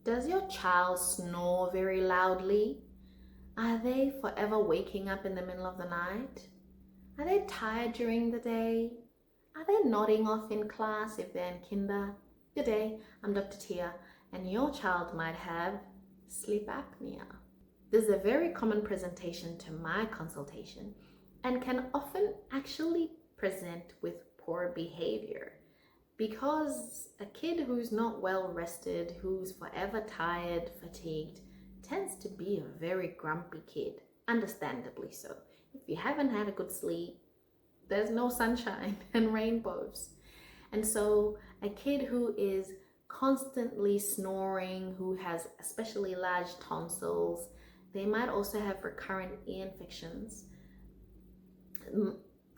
Does your child snore very loudly? Are they forever waking up in the middle of the night? Are they tired during the day? Are they nodding off in class if they're in kinder? Good day, I'm Dr. Tia, and your child might have sleep apnea. This is a very common presentation to my consultation and can often actually present with poor behavior. Because a kid who's not well rested, who's forever tired, fatigued, tends to be a very grumpy kid, understandably so. If you haven't had a good sleep, there's no sunshine and rainbows. And so a kid who is constantly snoring, who has especially large tonsils, they might also have recurrent ear infections.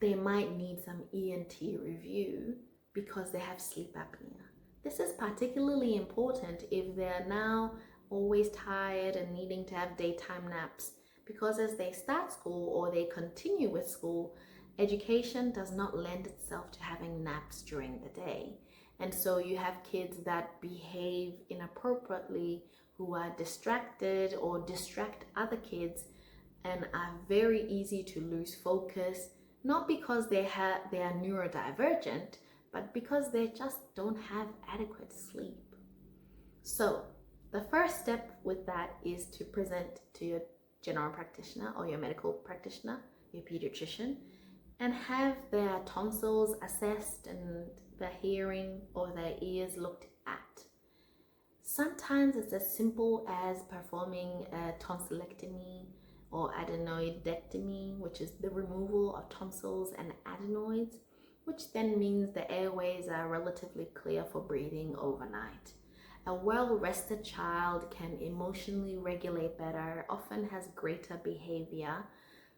They might need some ENT review because they have sleep apnea. This is particularly important if they're now always tired and needing to have daytime naps, because as they start school or they continue with school, education does not lend itself to having naps during the day. And so you have kids that behave inappropriately, who are distracted or distract other kids and are very easy to lose focus, not because they are neurodivergent, but because they just don't have adequate sleep. So the first step with that is to present to your general practitioner or your medical practitioner, your pediatrician, and have their tonsils assessed and their hearing or their ears looked at. Sometimes it's as simple as performing a tonsillectomy or adenoidectomy, which is the removal of tonsils and adenoids, which then means the airways are relatively clear for breathing overnight. A well-rested child can emotionally regulate better, often has greater behavior.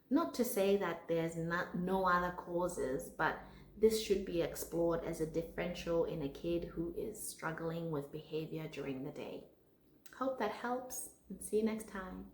Not to say that there's no other causes, but this should be explored as a differential in a kid who is struggling with behavior during the day. Hope that helps, and see you next time.